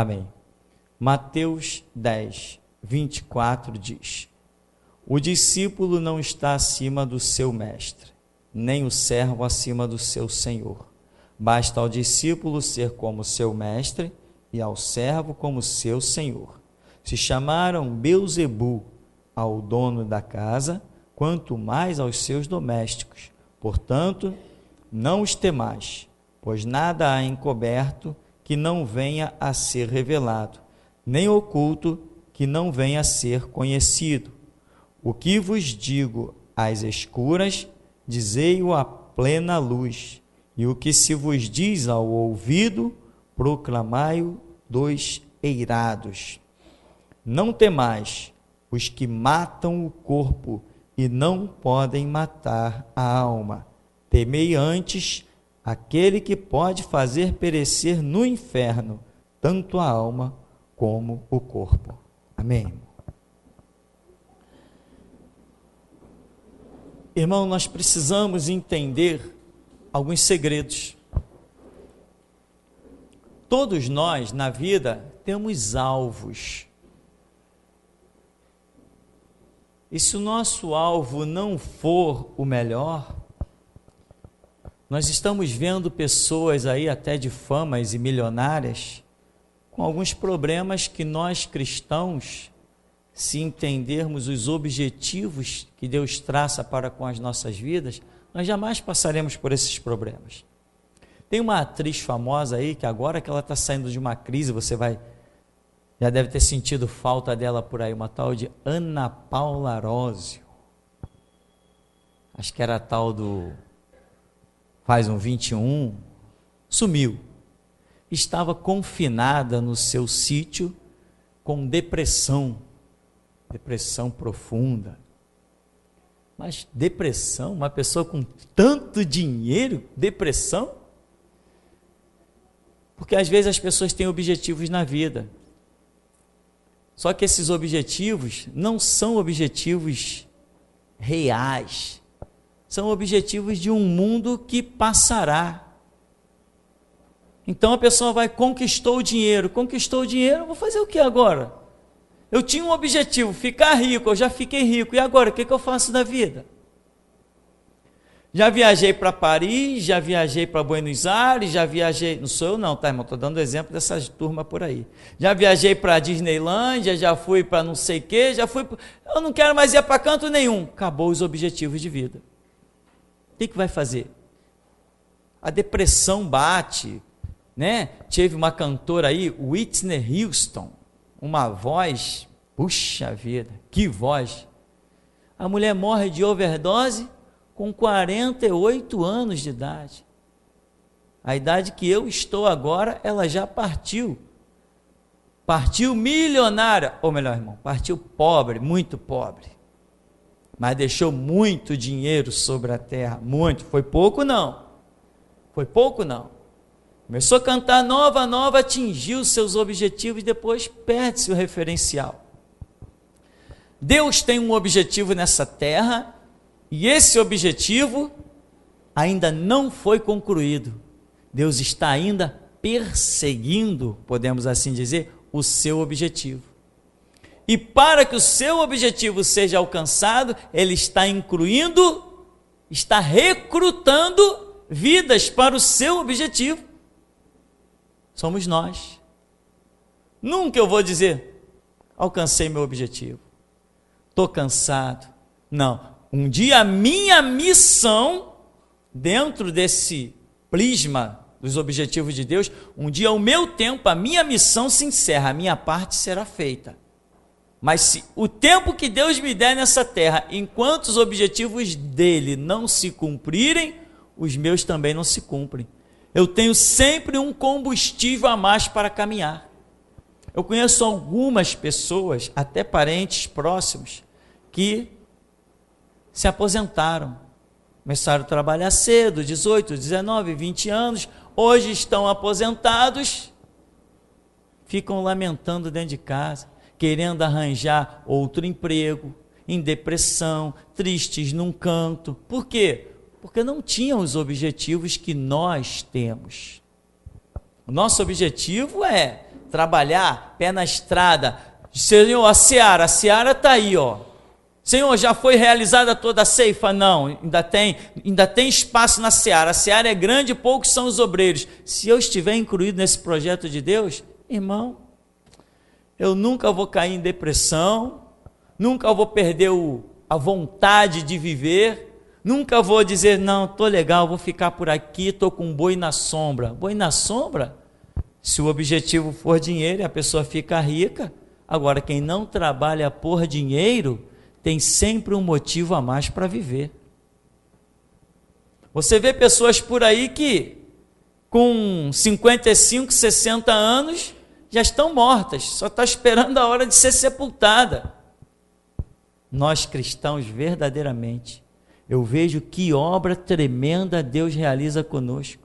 Amém. Mateus 10, 24 diz: o discípulo não está acima do seu mestre, nem o servo acima do seu senhor. Basta ao discípulo ser como seu mestre e ao servo como seu senhor. Se chamaram Beelzebu ao dono da casa, quanto mais aos seus domésticos. Portanto, não os temais, pois nada há encoberto que não venha a ser revelado, nem oculto que não venha a ser conhecido. O que vos digo às escuras, dizei-o à plena luz, e o que se vos diz ao ouvido, proclamai-o dos eirados. Não temais os que matam o corpo e não podem matar a alma. Temei antes aquele que pode fazer perecer no inferno tanto a alma como o corpo. Amém. Irmão, nós precisamos entender alguns segredos. Todos nós, na vida, temos alvos. E se o nosso alvo não for o melhor, nós estamos vendo pessoas aí até de famas e milionárias com alguns problemas que nós cristãos, se entendermos os objetivos que Deus traça para com as nossas vidas, nós jamais passaremos por esses problemas. Tem uma atriz famosa aí, que agora que ela está saindo de uma crise, já deve ter sentido falta dela por aí, uma tal de Ana Paula Arósio. Acho que era a tal do Faz um 21, sumiu. Estava confinada no seu sítio com depressão profunda. Mas depressão, uma pessoa com tanto dinheiro, depressão? Porque às vezes as pessoas têm objetivos na vida. Só que esses objetivos não são objetivos reais. São objetivos de um mundo que passará. Então a pessoa conquistou o dinheiro, eu vou fazer o que agora? Eu tinha um objetivo, ficar rico, eu já fiquei rico, e agora, o que eu faço da vida? Já viajei para Paris, já viajei para Buenos Aires, já viajei, não sou eu não, tá, irmão? Estou dando exemplo dessas turmas por aí. Já viajei para Disneylândia, já fui para não sei o quê, eu não quero mais ir para canto nenhum. Acabou os objetivos de vida. O que vai fazer? A depressão bate, né? Teve uma cantora aí, Whitney Houston, uma voz, puxa vida, que voz. A mulher morre de overdose com 48 anos de idade. A idade que eu estou agora, ela já partiu. Partiu milionária, ou melhor, irmão, partiu pobre, muito pobre. Mas deixou muito dinheiro sobre a terra, muito. Foi pouco não. Começou a cantar nova, atingiu seus objetivos e depois perde-se o referencial. Deus tem um objetivo nessa terra e esse objetivo ainda não foi concluído. Deus está ainda perseguindo, podemos assim dizer, o seu objetivo. E para que o seu objetivo seja alcançado, Ele está recrutando vidas para o seu objetivo. Somos nós. Nunca eu vou dizer, alcancei meu objetivo, estou cansado. Não, um dia a minha missão, dentro desse prisma dos objetivos de Deus, um dia o meu tempo, a minha missão se encerra, a minha parte será feita. Mas se o tempo que Deus me der nessa terra, enquanto os objetivos dele não se cumprirem, os meus também não se cumprem. Eu tenho sempre um combustível a mais para caminhar. Eu conheço algumas pessoas, até parentes próximos, que se aposentaram. Começaram a trabalhar cedo, 18, 19, 20 anos, hoje estão aposentados, ficam lamentando dentro de casa, querendo arranjar outro emprego, em depressão, tristes num canto. Por quê? Porque não tinham os objetivos que nós temos. O nosso objetivo é trabalhar, pé na estrada. Senhor, a seara está aí, ó. Senhor, já foi realizada toda a ceifa? Não, ainda tem espaço na seara. A seara é grande e poucos são os obreiros. Se eu estiver incluído nesse projeto de Deus, irmão, eu nunca vou cair em depressão, nunca vou perder a vontade de viver, nunca vou dizer, não, estou legal, vou ficar por aqui, estou com um boi na sombra. Boi na sombra? Se o objetivo for dinheiro, a pessoa fica rica. Agora, quem não trabalha por dinheiro, tem sempre um motivo a mais para viver. Você vê pessoas por aí que, com 55, 60 anos, já estão mortas, só está esperando a hora de ser sepultada. Nós cristãos, verdadeiramente, eu vejo que obra tremenda Deus realiza conosco.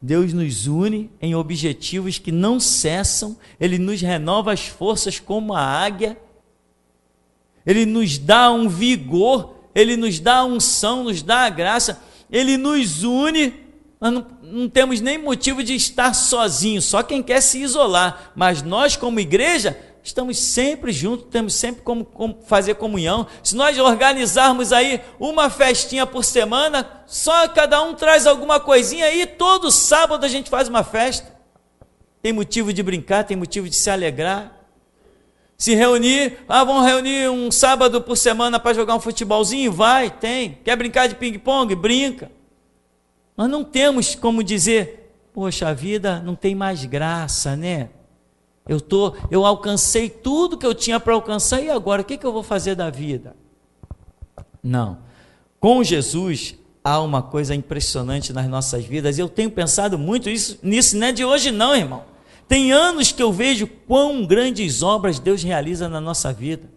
Deus nos une em objetivos que não cessam, Ele nos renova as forças como a águia, Ele nos dá um vigor, Ele nos dá a unção, nos dá a graça, Ele nos une. Nós não temos nem motivo de estar sozinhos, só quem quer se isolar, mas nós como igreja estamos sempre juntos, temos sempre como fazer comunhão. Se nós organizarmos aí uma festinha por semana, só cada um traz alguma coisinha aí, todo sábado a gente faz uma festa, tem motivo de brincar, tem motivo de se alegrar. Se reunir, vamos reunir um sábado por semana para jogar um futebolzinho? Vai, tem. Quer brincar de ping-pong? Brinca. Nós não temos como dizer, poxa, a vida não tem mais graça, né? Eu alcancei tudo que eu tinha para alcançar e agora, o que eu vou fazer da vida? Não. Com Jesus, há uma coisa impressionante nas nossas vidas, e eu tenho pensado muito nisso, não é de hoje não, irmão. Tem anos que eu vejo quão grandes obras Deus realiza na nossa vida.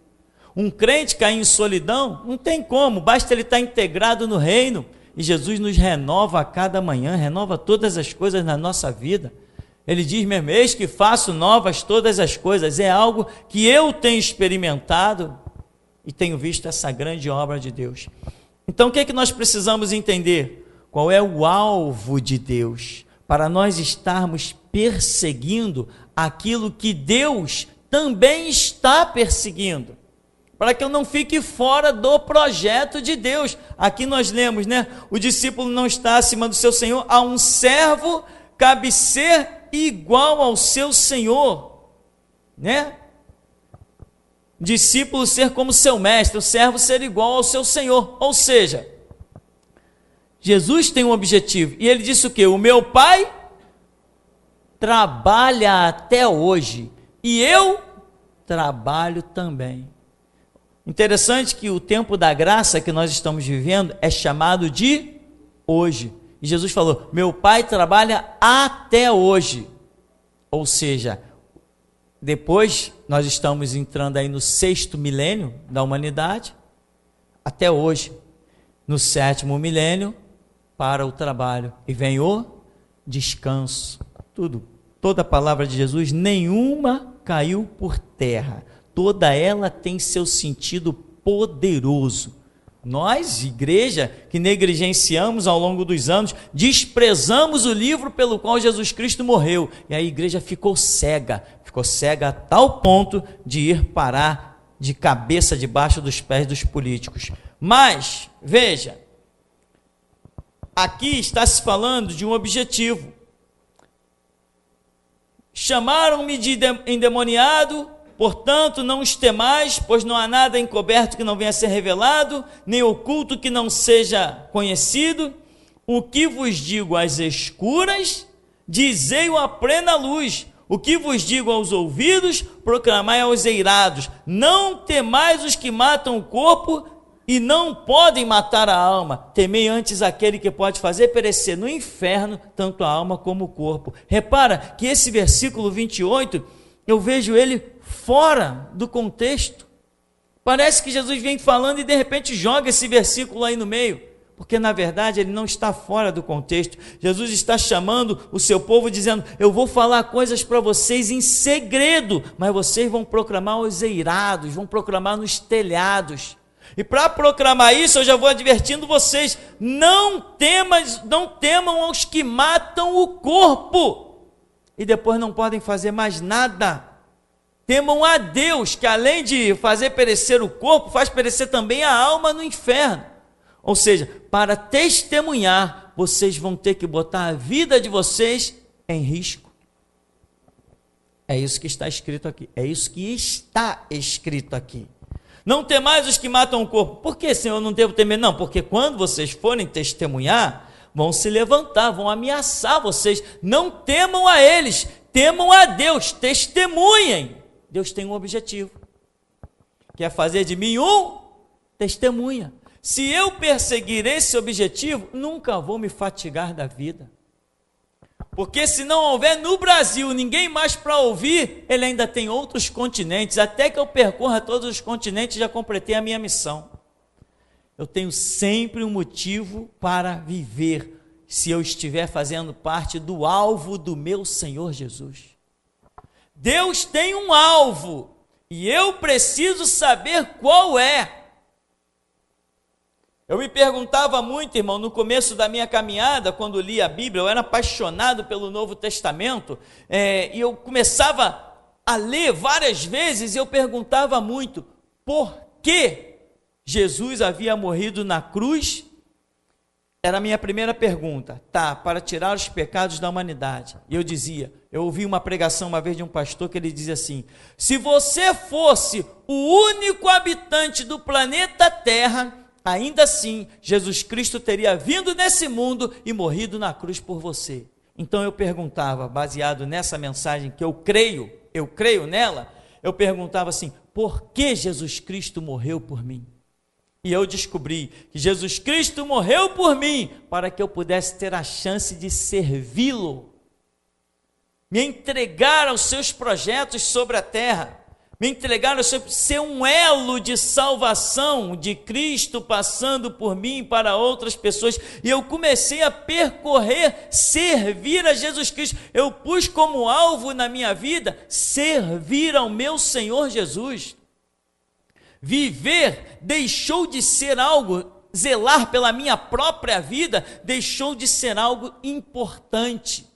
Um crente cair em solidão, não tem como, basta ele estar integrado no reino, e Jesus nos renova a cada manhã, renova todas as coisas na nossa vida. Ele diz mesmo, eis que faço novas todas as coisas, é algo que eu tenho experimentado e tenho visto essa grande obra de Deus. Então o que é que nós precisamos entender? Qual é o alvo de Deus? Para nós estarmos perseguindo aquilo que Deus também está perseguindo, para que eu não fique fora do projeto de Deus. Aqui nós lemos, né? O discípulo não está acima do seu senhor, a um servo cabe ser igual ao seu senhor, né? Discípulo ser como seu mestre, o servo ser igual ao seu senhor. Ou seja, Jesus tem um objetivo, e ele disse o quê? O meu Pai trabalha até hoje, e eu trabalho também. Interessante que o tempo da graça que nós estamos vivendo é chamado de hoje. E Jesus falou, meu Pai trabalha até hoje. Ou seja, depois nós estamos entrando aí no 6º milênio da humanidade, até hoje, no 7º milênio, para o trabalho. E vem o descanso. Toda a palavra de Jesus, nenhuma caiu por terra. Toda ela tem seu sentido poderoso. Nós, igreja, que negligenciamos ao longo dos anos, desprezamos o livro pelo qual Jesus Cristo morreu, e a igreja ficou cega a tal ponto de ir parar de cabeça debaixo dos pés dos políticos. Mas, veja, aqui está se falando de um objetivo. Chamaram-me de endemoniado, portanto, não os temais, pois não há nada encoberto que não venha a ser revelado, nem oculto que não seja conhecido. O que vos digo às escuras, dizei-o à plena luz. O que vos digo aos ouvidos, proclamai aos eirados. Não temais os que matam o corpo e não podem matar a alma. Temei antes aquele que pode fazer perecer no inferno tanto a alma como o corpo. Repara que esse versículo 28, eu vejo ele fora do contexto. Parece que Jesus vem falando e de repente joga esse versículo aí no meio, porque na verdade ele não está fora do contexto. Jesus está chamando o seu povo dizendo, eu vou falar coisas para vocês em segredo, mas vocês vão proclamar aos eirados, vão proclamar nos telhados. E para proclamar isso, eu já vou advertindo vocês, não temam aos que matam o corpo. e depois não podem fazer mais nada. Temam a Deus, que além de fazer perecer o corpo, faz perecer também a alma no inferno. Ou seja, para testemunhar, vocês vão ter que botar a vida de vocês em risco. É isso que está escrito aqui. É isso que está escrito aqui. Não temais os que matam o corpo. Por que, Senhor, eu não devo temer? Não, porque quando vocês forem testemunhar, vão se levantar, vão ameaçar vocês. Não temam a eles, temam a Deus, testemunhem. Deus tem um objetivo, que é fazer de mim um testemunha. Se eu perseguir esse objetivo, nunca vou me fatigar da vida. Porque se não houver no Brasil ninguém mais para ouvir, ele ainda tem outros continentes. Até que eu percorra todos os continentes, já completei a minha missão. Eu tenho sempre um motivo para viver, se eu estiver fazendo parte do alvo do meu Senhor Jesus. Deus tem um alvo, e eu preciso saber qual é. Eu me perguntava muito, irmão, no começo da minha caminhada, quando li a Bíblia, eu era apaixonado pelo Novo Testamento, e eu começava a ler várias vezes, e eu perguntava muito, por que Jesus havia morrido na cruz? Era a minha primeira pergunta. Para tirar os pecados da humanidade. E eu dizia, eu ouvi uma pregação uma vez de um pastor que ele dizia assim, se você fosse o único habitante do planeta Terra, ainda assim, Jesus Cristo teria vindo nesse mundo e morrido na cruz por você. Então eu perguntava, baseado nessa mensagem que eu creio nela, eu perguntava assim, por que Jesus Cristo morreu por mim? E eu descobri que Jesus Cristo morreu por mim, para que eu pudesse ter a chance de servi-lo, me entregar aos seus projetos sobre a terra, me entregar ao seu, ser um elo de salvação de Cristo passando por mim para outras pessoas, e eu comecei a percorrer, servir a Jesus Cristo. Eu pus como alvo na minha vida, servir ao meu Senhor Jesus. Viver deixou de ser algo, zelar pela minha própria vida, deixou de ser algo importante.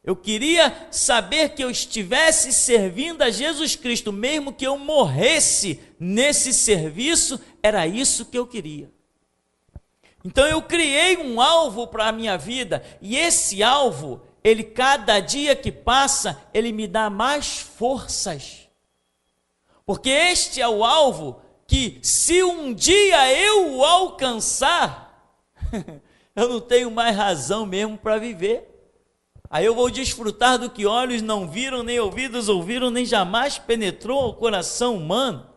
Eu queria saber que eu estivesse servindo a Jesus Cristo, mesmo que eu morresse nesse serviço, era isso que eu queria. Então eu criei um alvo para a minha vida, e esse alvo, ele cada dia que passa, ele me dá mais forças. Porque este é o alvo que, se um dia eu o alcançar, eu não tenho mais razão mesmo para viver. Aí eu vou desfrutar do que olhos não viram, nem ouvidos ouviram, nem jamais penetrou ao coração humano.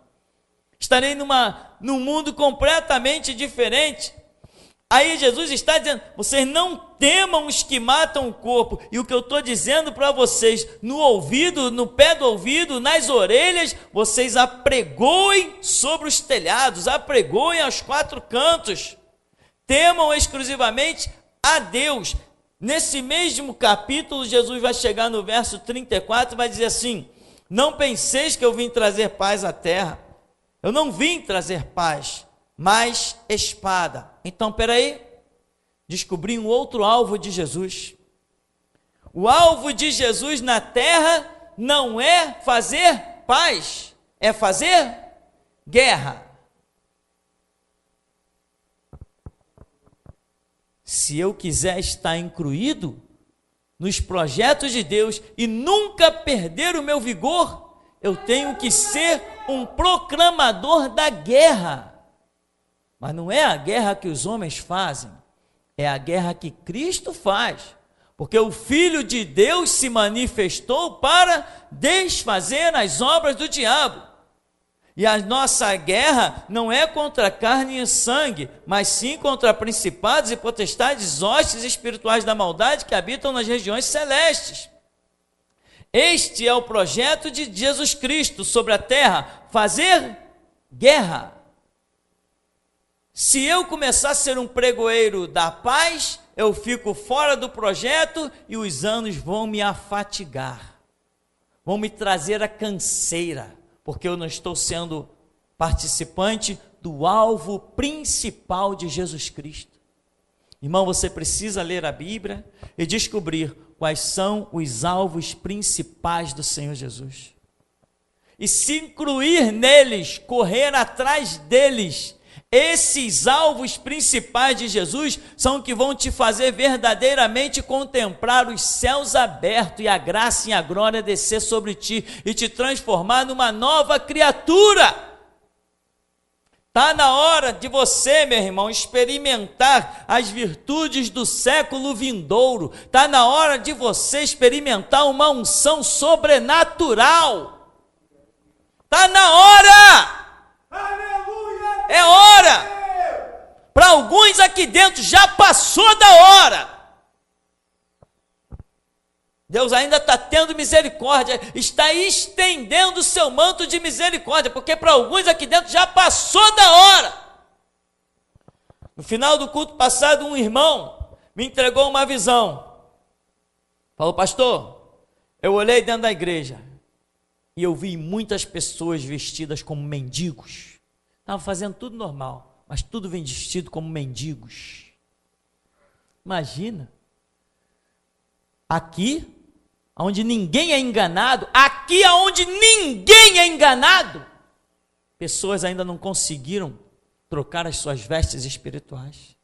Estarei num mundo completamente diferente. Aí Jesus está dizendo, vocês não temam os que matam o corpo. E o que eu estou dizendo para vocês, no ouvido, no pé do ouvido, nas orelhas, vocês apregoem sobre os telhados, apregoem aos quatro cantos. Temam exclusivamente a Deus. Nesse mesmo capítulo, Jesus vai chegar no verso 34 e vai dizer assim, não penseis que eu vim trazer paz à terra. Eu não vim trazer paz, mas espada. Então, peraí, descobri um outro alvo de Jesus. O alvo de Jesus na terra não é fazer paz, é fazer guerra. Se eu quiser estar incluído nos projetos de Deus e nunca perder o meu vigor, eu tenho que ser um proclamador da guerra. Mas não é a guerra que os homens fazem, é a guerra que Cristo faz. Porque o Filho de Deus se manifestou para desfazer as obras do diabo. E a nossa guerra não é contra carne e sangue, mas sim contra principados e potestades, hostes espirituais da maldade que habitam nas regiões celestes. Este é o projeto de Jesus Cristo sobre a terra, fazer guerra. Se eu começar a ser um pregoeiro da paz, eu fico fora do projeto e os anos vão me afatigar, vão me trazer a canseira, porque eu não estou sendo participante do alvo principal de Jesus Cristo. Irmão, você precisa ler a Bíblia e descobrir quais são os alvos principais do Senhor Jesus. E se incluir neles, correr atrás deles, esses alvos principais de Jesus são que vão te fazer verdadeiramente contemplar os céus abertos e a graça e a glória descer sobre ti e te transformar numa nova criatura. Está na hora de você, meu irmão, experimentar as virtudes do século vindouro. Está na hora de você experimentar uma unção sobrenatural. Está na hora! Aleluia! É hora! Para alguns aqui dentro já passou da hora. Deus ainda está tendo misericórdia, está estendendo o seu manto de misericórdia, porque para alguns aqui dentro já passou da hora. No final do culto passado, um irmão me entregou uma visão. Falou: pastor, eu olhei dentro da igreja e eu vi muitas pessoas vestidas como mendigos. Estavam fazendo tudo normal, mas tudo vestido como mendigos. Imagina, aqui onde ninguém é enganado, aqui onde ninguém é enganado, pessoas ainda não conseguiram trocar as suas vestes espirituais.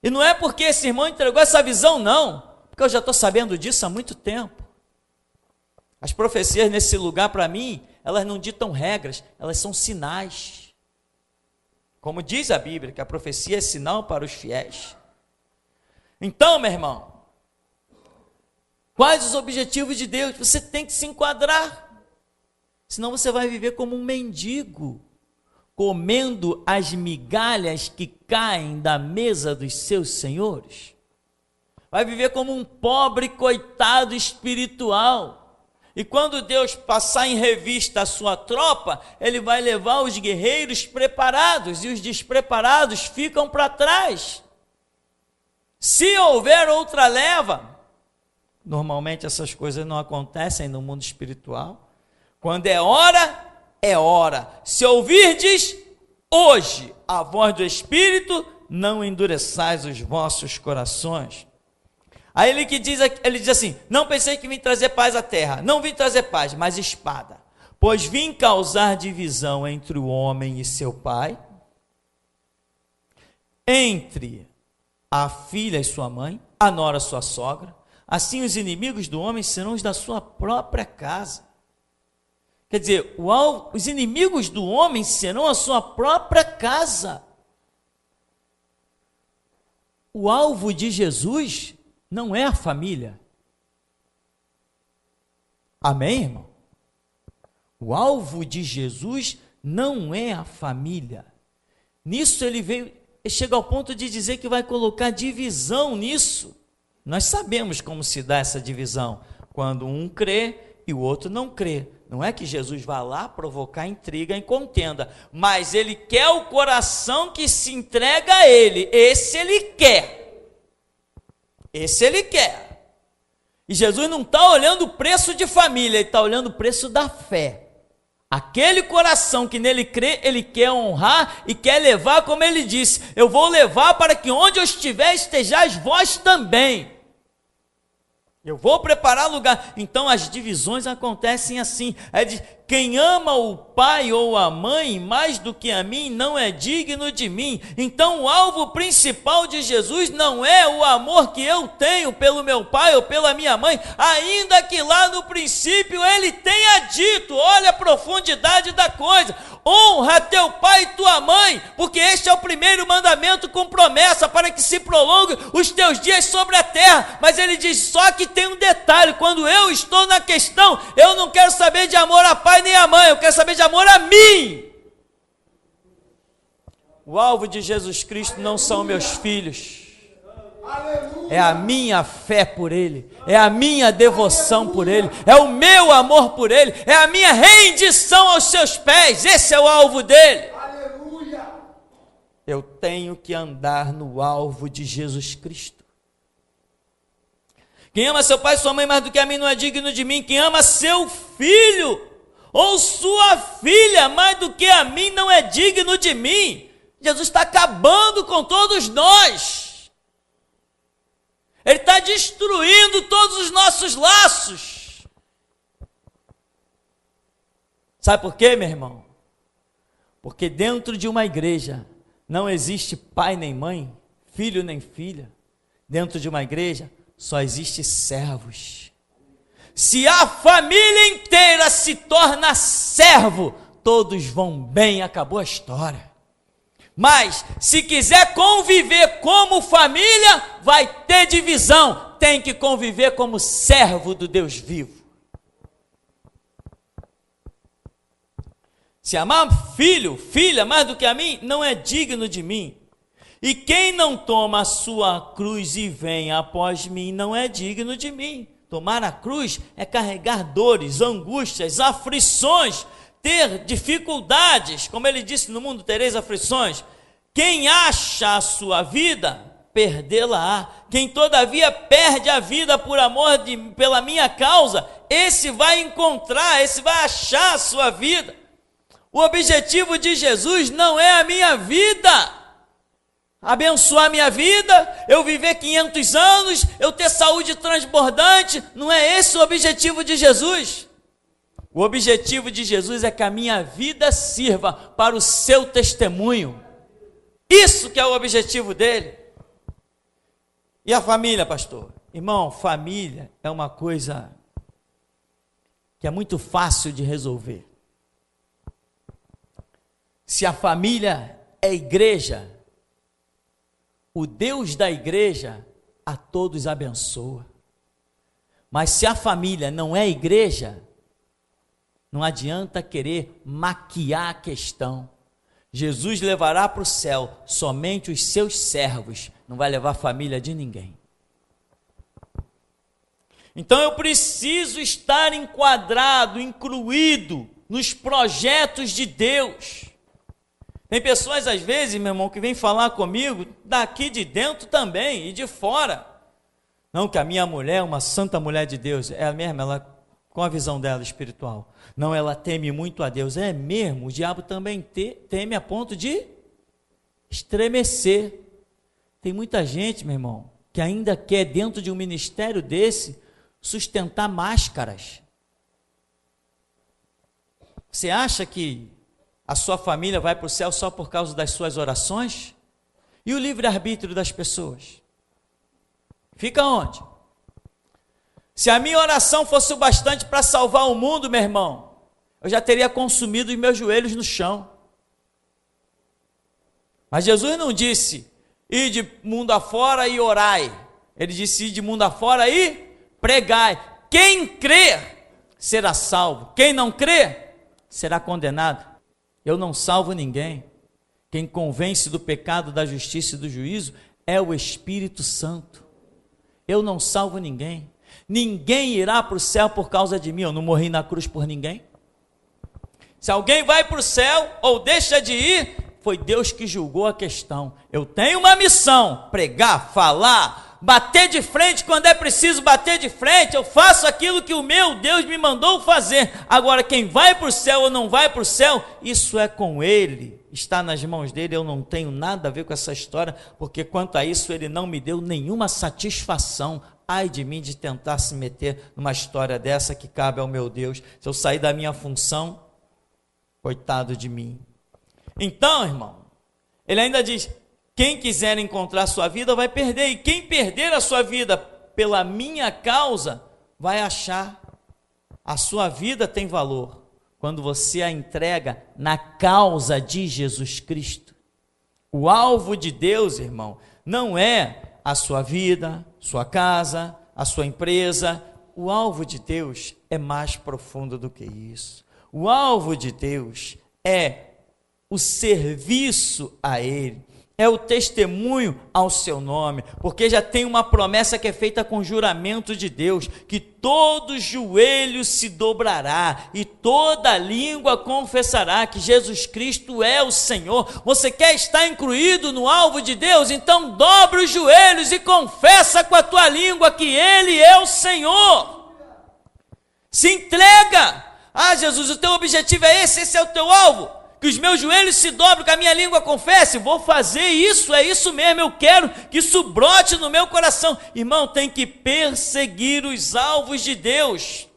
E não é porque esse irmão entregou essa visão, não, porque eu já estou sabendo disso há muito tempo. As profecias nesse lugar, para mim, elas não ditam regras, elas são sinais. Como diz a Bíblia, que a profecia é sinal para os fiéis. Então, meu irmão, quais os objetivos de Deus? Você tem que se enquadrar, senão você vai viver como um mendigo, comendo as migalhas que caem da mesa dos seus senhores. Vai viver como um pobre coitado espiritual. E quando Deus passar em revista a sua tropa, Ele vai levar os guerreiros preparados, e os despreparados ficam para trás. Se houver outra leva, normalmente essas coisas não acontecem no mundo espiritual. Quando é hora, é hora. Se ouvirdes hoje a voz do Espírito, não endureçais os vossos corações. Aí ele diz assim: não pensei que vim trazer paz à terra, não vim trazer paz, mas espada. Pois vim causar divisão entre o homem e seu pai, entre a filha e sua mãe, a nora e sua sogra. Assim os inimigos do homem serão os da sua própria casa. Quer dizer, os inimigos do homem serão a sua própria casa. O alvo de Jesus não é a família. Amém, irmão? O alvo de Jesus não é a família. Nisso ele chega ao ponto de dizer que vai colocar divisão nisso. Nós sabemos como se dá essa divisão, quando um crê e o outro não crê. Não é que Jesus vai lá provocar intriga e contenda, mas Ele quer o coração que se entrega a Ele. Esse Ele quer. Esse Ele quer. E Jesus não está olhando o preço de família, Ele está olhando o preço da fé. Aquele coração que nele crê, Ele quer honrar e quer levar, como Ele disse: eu vou levar para que onde eu estiver, estejais vós também. Eu vou preparar lugar. Então as divisões acontecem assim. Quem ama o pai ou a mãe mais do que a mim não é digno de mim. Então o alvo principal de Jesus não é o amor que eu tenho pelo meu pai ou pela minha mãe, ainda que lá no princípio ele tenha dito, olha a profundidade da coisa: honra teu pai e tua mãe, porque este é o primeiro mandamento com promessa, para que se prolongue os teus dias sobre a terra. Mas ele diz: só que tem um detalhe, quando eu estou na questão, eu não quero saber de amor a pai nem a mãe, eu quero saber de amor a mim. O alvo de Jesus Cristo não são meus filhos, é a minha fé por Ele, é a minha devoção por Ele, é o meu amor por Ele, é a minha rendição aos seus pés. Esse é o alvo dele. Aleluia. Eu tenho que andar no alvo de Jesus Cristo. Quem ama seu pai e sua mãe mais do que a mim não é digno de mim. Quem ama seu filho ou sua filha mais do que a mim não é digno de mim. Jesus está acabando com todos nós. Ele está destruindo todos os nossos laços. Sabe por quê, meu irmão? Porque dentro de uma igreja não existe pai nem mãe, filho nem filha. Dentro de uma igreja só existe servos. Se a família inteira se torna servo, todos vão bem, acabou a história. Mas, se quiser conviver como família, vai ter divisão. Tem que conviver como servo do Deus vivo. Se amar filho, filha, mais do que a mim, não é digno de mim. E quem não toma a sua cruz e vem após mim, não é digno de mim. Tomar a cruz é carregar dores, angústias, aflições, ter dificuldades. Como ele disse, no mundo tereis aflições. Quem acha a sua vida, perdê-la-á. Quem todavia perde a vida por amor pela minha causa, esse vai encontrar, esse vai achar a sua vida. O objetivo de Jesus não é a minha vida, abençoar a minha vida, eu viver 500 anos, eu ter saúde transbordante. Não é esse o objetivo de Jesus. O objetivo de Jesus é que a minha vida sirva para o seu testemunho. Isso que é o objetivo dele. E a família, pastor? Irmão, família é uma coisa que é muito fácil de resolver. Se a família é igreja, o Deus da igreja a todos abençoa. Mas se a família não é igreja, não adianta querer maquiar a questão. Jesus levará para o céu somente os seus servos, não vai levar a família de ninguém. Então eu preciso estar enquadrado, incluído nos projetos de Deus. Tem pessoas às vezes, meu irmão, que vêm falar comigo daqui de dentro também e de fora. Não, que a minha mulher é uma santa mulher de Deus, é a mesma, ela com a visão dela espiritual. Não, ela teme muito a Deus. É mesmo, o diabo também teme a ponto de estremecer. Tem muita gente, meu irmão, que ainda quer dentro de um ministério desse sustentar máscaras. Você acha que a sua família vai para o céu só por causa das suas orações? E o livre-arbítrio das pessoas? Fica onde? Se a minha oração fosse o bastante para salvar o mundo, meu irmão, eu já teria consumido os meus joelhos no chão. Mas Jesus não disse, ide mundo afora e orai. Ele disse, ide mundo afora e pregai. Quem crer será salvo. Quem não crer será condenado. Eu não salvo ninguém. Quem convence do pecado, da justiça e do juízo é o Espírito Santo. Eu não salvo ninguém. Ninguém irá para o céu por causa de mim. Eu não morri na cruz por ninguém. Se alguém vai para o céu ou deixa de ir, foi Deus que julgou a questão. Eu tenho uma missão: pregar, falar, bater de frente quando é preciso bater de frente. Eu faço aquilo que o meu Deus me mandou fazer. Agora, quem vai para o céu ou não vai para o céu, isso é com Ele, está nas mãos dele. Eu não tenho nada a ver com essa história, porque quanto a isso Ele não me deu nenhuma satisfação. Ai de mim de tentar se meter numa história dessa que cabe ao meu Deus. Se eu sair da minha função, coitado de mim. Então, irmão, ele ainda diz, quem quiser encontrar a sua vida vai perder, e quem perder a sua vida pela minha causa, vai achar. A sua vida tem valor quando você a entrega na causa de Jesus Cristo. O alvo de Deus, irmão, não é a sua vida, sua casa, a sua empresa. O alvo de Deus é mais profundo do que isso. O alvo de Deus é o serviço a Ele, é o testemunho ao seu nome, porque já tem uma promessa que é feita com juramento de Deus, que todo joelho se dobrará e toda língua confessará que Jesus Cristo é o Senhor. Você quer estar incluído no alvo de Deus? Então dobre os joelhos e confessa com a tua língua que Ele é o Senhor. Se entrega. Ah, Jesus, o teu objetivo é esse é o teu alvo? que os meus joelhos se dobrem, que a minha língua confesse. Vou fazer isso, é isso mesmo, eu quero que isso brote no meu coração. Irmão, tem que perseguir os alvos de Deus.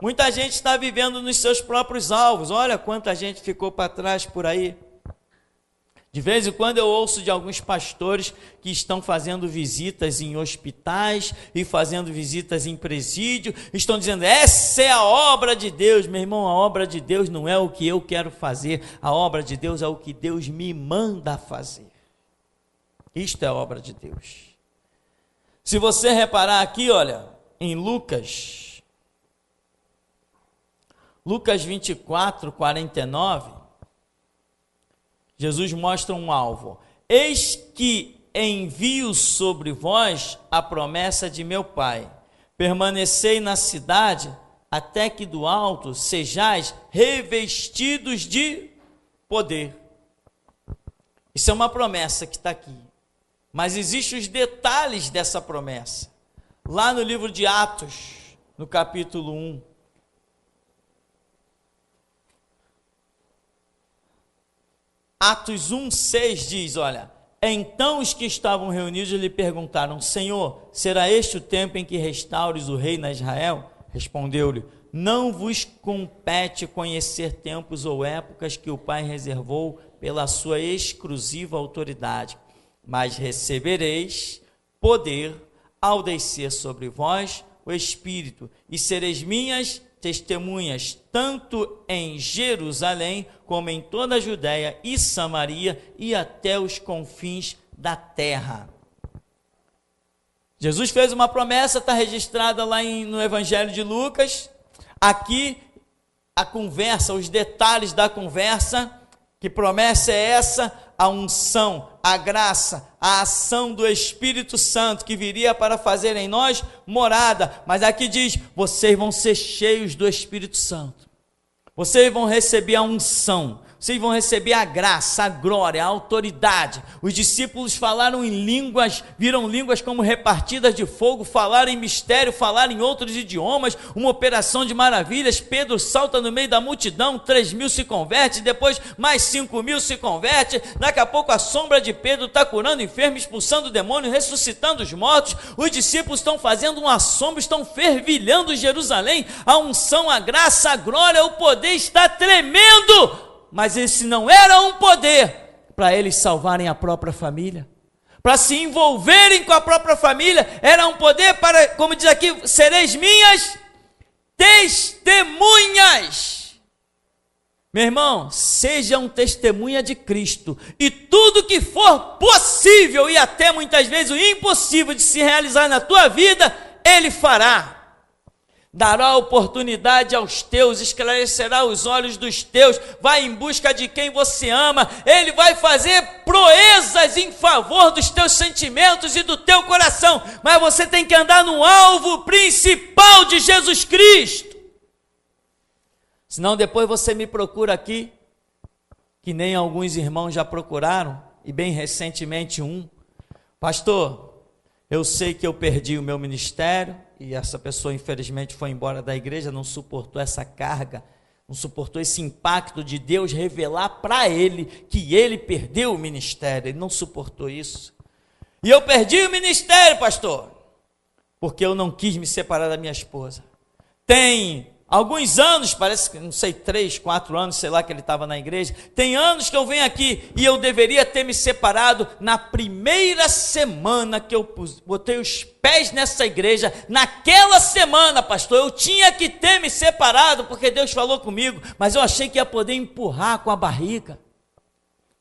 Muita gente está vivendo nos seus próprios alvos. Olha quanta gente ficou para trás por aí. De vez em quando eu ouço de alguns pastores que estão fazendo visitas em hospitais e fazendo visitas em presídio, estão dizendo, essa é a obra de Deus. Meu irmão, a obra de Deus não é o que eu quero fazer, a obra de Deus é o que Deus me manda fazer. Isto é a obra de Deus. Se você reparar aqui, olha, em Lucas 24, 49, Jesus mostra um alvo. Eis que envio sobre vós a promessa de meu Pai. Permanecei na cidade, até que do alto sejais revestidos de poder. Isso é uma promessa que está aqui. Mas existem os detalhes dessa promessa. Lá no livro de Atos, no capítulo 1. Atos 1,6 diz, olha, então os que estavam reunidos lhe perguntaram, Senhor, será este o tempo em que restaures o reino a Israel? Respondeu-lhe, não vos compete conhecer tempos ou épocas que o Pai reservou pela sua exclusiva autoridade, mas recebereis poder ao descer sobre vós o Espírito, e sereis minhas testemunhas, tanto em Jerusalém, como em toda a Judéia e Samaria, e até os confins da terra. Jesus fez uma promessa, está registrada lá no Evangelho de Lucas. Aqui, a conversa, os detalhes da conversa, que promessa é essa? A unção, a graça, a ação do Espírito Santo que viria para fazer em nós morada. Mas aqui diz, vocês vão ser cheios do Espírito Santo. Vocês vão receber a unção, vocês vão receber a graça, a glória, a autoridade. Os discípulos falaram em línguas, viram línguas como repartidas de fogo, falaram em mistério, falaram em outros idiomas, uma operação de maravilhas. Pedro salta no meio da multidão, 3.000 se converte, depois mais 5.000 se converte. Daqui a pouco a sombra de Pedro está curando enfermos, expulsando demônios, ressuscitando os mortos. Os discípulos estão fazendo um assombro, estão fervilhando Jerusalém. A unção, a graça, a glória, o poder está tremendo. Mas esse não era um poder para eles salvarem a própria família, para se envolverem com a própria família. Era um poder para, como diz aqui, sereis minhas testemunhas. Meu irmão, seja um testemunha de Cristo, e tudo que for possível e até muitas vezes o impossível de se realizar na tua vida, Ele fará. Dará oportunidade aos teus, esclarecerá os olhos dos teus, vai em busca de quem você ama. Ele vai fazer proezas em favor dos teus sentimentos e do teu coração, mas você tem que andar no alvo principal de Jesus Cristo. Senão depois você me procura aqui, que nem alguns irmãos já procuraram, e bem recentemente pastor, eu sei que eu perdi o meu ministério, e essa pessoa infelizmente foi embora da igreja, não suportou essa carga, não suportou esse impacto de Deus revelar para ele que ele perdeu o ministério. Ele não suportou isso. E eu perdi o ministério, pastor, porque eu não quis me separar da minha esposa. Tem alguns anos, parece que, não sei, 3, 4 anos, sei lá, que ele estava na igreja. Tem anos que eu venho aqui e eu deveria ter me separado na primeira semana que eu botei os pés nessa igreja. Naquela semana, pastor, eu tinha que ter me separado, porque Deus falou comigo, mas eu achei que ia poder empurrar com a barriga.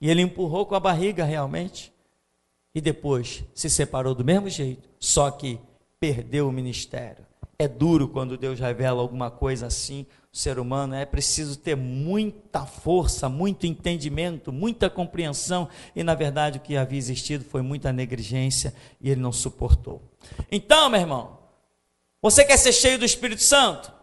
E ele empurrou com a barriga realmente. E depois se separou do mesmo jeito, só que perdeu o ministério. É duro quando Deus revela alguma coisa assim, o ser humano é preciso ter muita força, muito entendimento, muita compreensão, e na verdade o que havia existido foi muita negligência, e ele não suportou. Então, meu irmão, você quer ser cheio do Espírito Santo?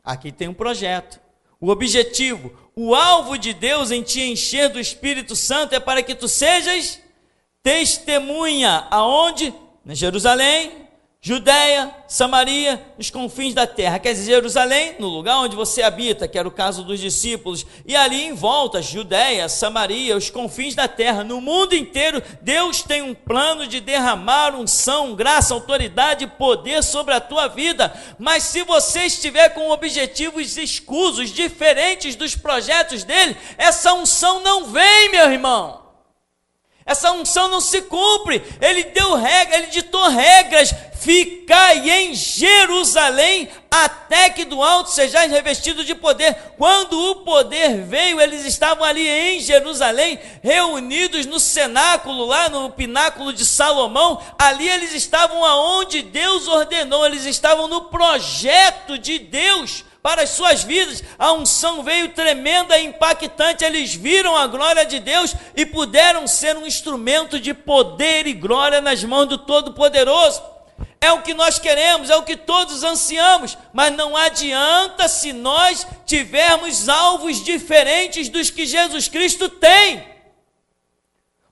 Aqui tem um projeto. O objetivo, o alvo de Deus em te encher do Espírito Santo é para que tu sejas testemunha. Aonde? Em Jerusalém, Judéia, Samaria, os confins da terra, quer dizer, Jerusalém, no lugar onde você habita, que era o caso dos discípulos, e ali em volta, Judéia, Samaria, os confins da terra, no mundo inteiro, Deus tem um plano de derramar unção, graça, autoridade e poder sobre a tua vida, mas se você estiver com objetivos escusos, diferentes dos projetos dele, essa unção não vem, meu irmão. Essa unção não se cumpre. Ele deu regra, ele ditou regras: ficai em Jerusalém até que do alto sejais revestido de poder. Quando o poder veio, eles estavam ali em Jerusalém, reunidos no cenáculo, lá no pináculo de Salomão. Ali eles estavam aonde Deus ordenou, eles estavam no projeto de Deus para as suas vidas. A unção veio tremenda e impactante, eles viram a glória de Deus e puderam ser um instrumento de poder e glória nas mãos do Todo-Poderoso. É o que nós queremos, é o que todos ansiamos, mas não adianta se nós tivermos alvos diferentes dos que Jesus Cristo tem.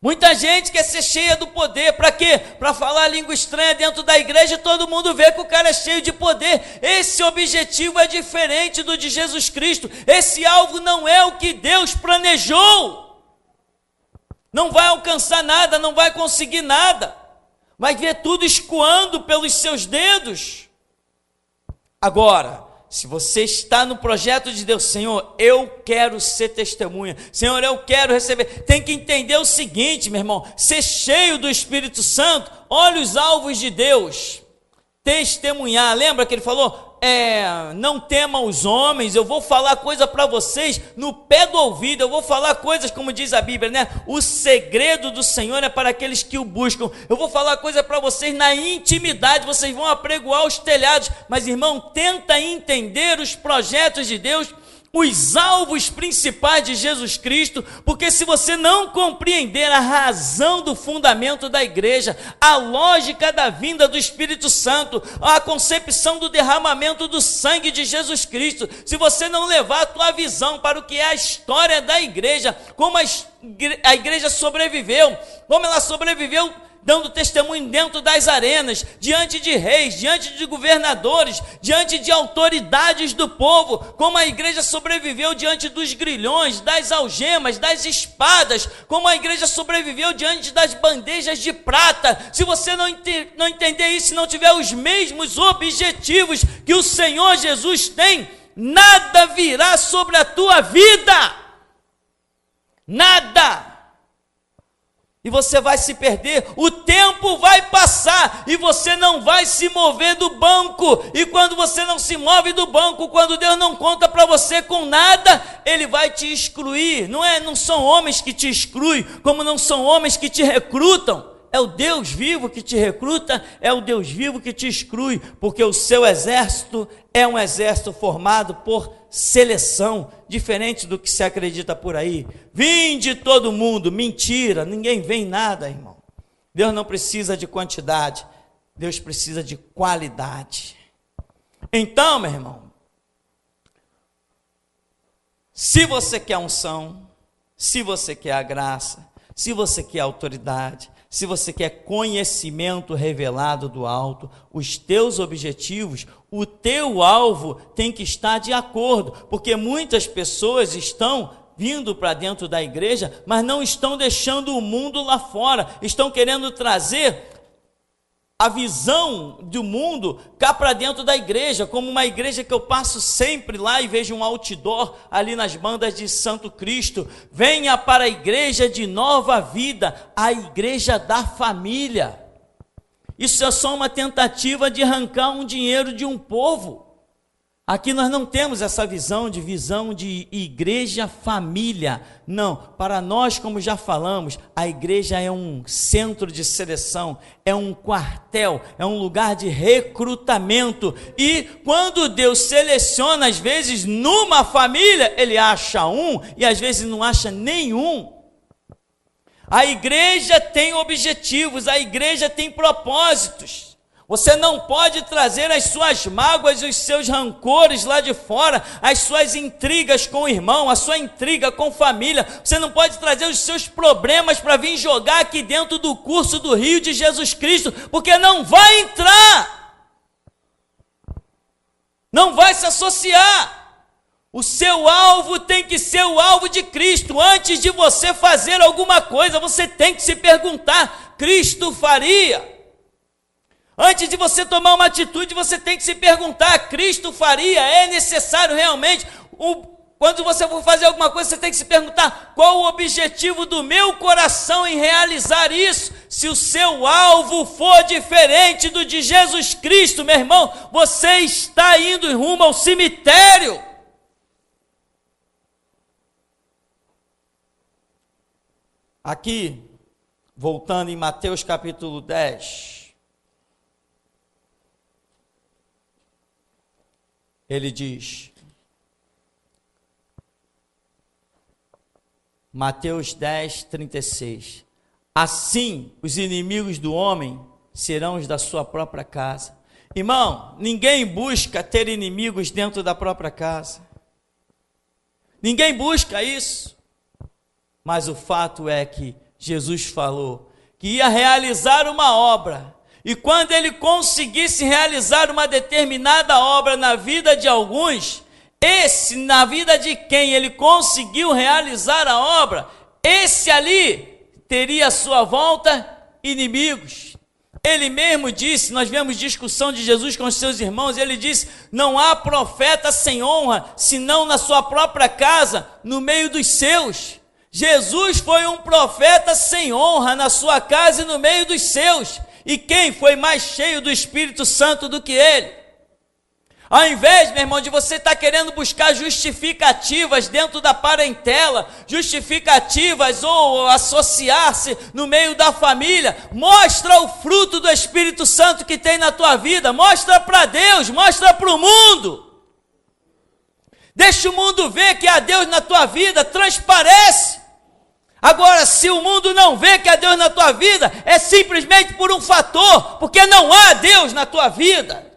Muita gente quer ser cheia do poder, para quê? Para falar língua estranha dentro da igreja e todo mundo vê que o cara é cheio de poder. Esse objetivo é diferente do de Jesus Cristo. Esse alvo não é o que Deus planejou. Não vai alcançar nada, não vai conseguir nada. Vai ver tudo escoando pelos seus dedos. Agora, se você está no projeto de Deus, Senhor, eu quero ser testemunha, Senhor, eu quero receber, tem que entender o seguinte, meu irmão, ser cheio do Espírito Santo, olha os alvos de Deus, testemunhar, lembra que ele falou, não tema os homens, eu vou falar coisa para vocês no pé do ouvido, eu vou falar coisas, como diz a Bíblia, né? O segredo do Senhor é para aqueles que o buscam. Eu vou falar coisa para vocês na intimidade, vocês vão apregoar os telhados, mas irmão, tenta entender os projetos de Deus, os alvos principais de Jesus Cristo, porque se você não compreender a razão do fundamento da igreja, a lógica da vinda do Espírito Santo, a concepção do derramamento do sangue de Jesus Cristo, se você não levar a tua visão para o que é a história da igreja, como a igreja sobreviveu, como ela sobreviveu dando testemunho dentro das arenas, diante de reis, diante de governadores, diante de autoridades do povo, como a igreja sobreviveu diante dos grilhões, das algemas, das espadas, como a igreja sobreviveu diante das bandejas de prata. Se você não entender isso, não tiver os mesmos objetivos que o Senhor Jesus tem, nada virá sobre a tua vida, nada. E você vai se perder, o tempo vai passar e você não vai se mover do banco. E quando você não se move do banco, quando Deus não conta para você com nada, Ele vai te excluir. Não são homens que te excluem, como não são homens que te recrutam. É o Deus vivo que te recruta, é o Deus vivo que te exclui, porque o seu exército é um exército formado por seleção, diferente do que se acredita por aí. Vinde todo mundo, mentira, ninguém vem nada, irmão. Deus não precisa de quantidade, Deus precisa de qualidade. Então, meu irmão, se você quer unção, se você quer a graça, se você quer autoridade, se você quer conhecimento revelado do alto, os teus objetivos, o teu alvo tem que estar de acordo, porque muitas pessoas estão vindo para dentro da igreja, mas não estão deixando o mundo lá fora, estão querendo trazer a visão do mundo cá para dentro da igreja, como uma igreja que eu passo sempre lá e vejo um outdoor ali nas bandas de Santo Cristo: venha para a igreja de Nova Vida, a igreja da família. Isso é só uma tentativa de arrancar um dinheiro de um povo. Aqui nós não temos essa visão de igreja família. Não, para nós, como já falamos, a igreja é um centro de seleção, é um quartel, é um lugar de recrutamento. E quando Deus seleciona, às vezes, numa família, Ele acha um e às vezes não acha nenhum. A igreja tem objetivos, a igreja tem propósitos. Você não pode trazer as suas mágoas e os seus rancores lá de fora, as suas intrigas com o irmão, a sua intriga com família. Você não pode trazer os seus problemas para vir jogar aqui dentro do curso do rio de Jesus Cristo, porque não vai entrar. Não vai se associar. O seu alvo tem que ser o alvo de Cristo. Antes de você fazer alguma coisa, você tem que se perguntar: Cristo faria? Antes de você tomar uma atitude, você tem que se perguntar: Cristo faria? É necessário realmente? Quando você for fazer alguma coisa, você tem que se perguntar: qual o objetivo do meu coração em realizar isso? Se o seu alvo for diferente do de Jesus Cristo, meu irmão, você está indo rumo ao cemitério. Aqui, voltando em Mateus capítulo 10, ele diz, Mateus 10, 36, assim os inimigos do homem serão os da sua própria casa. Irmão, ninguém busca ter inimigos dentro da própria casa. Ninguém busca isso. Mas o fato é que Jesus falou que ia realizar uma obra, e quando ele conseguisse realizar uma determinada obra na vida de alguns, na vida de quem ele conseguiu realizar a obra, esse ali teria à sua volta inimigos. Ele mesmo disse, nós vemos discussão de Jesus com os seus irmãos, ele disse: não há profeta sem honra, senão na sua própria casa, no meio dos seus. Jesus foi um profeta sem honra na sua casa e no meio dos seus. E quem foi mais cheio do Espírito Santo do que ele? Ao invés, meu irmão, de você estar querendo buscar justificativas dentro da parentela, justificativas ou associar-se no meio da família, mostra o fruto do Espírito Santo que tem na tua vida, mostra para Deus, mostra para o mundo. Deixa o mundo ver que há Deus na tua vida, transparece. Agora, se o mundo não vê que há Deus na tua vida, é simplesmente por um fator, porque não há Deus na tua vida.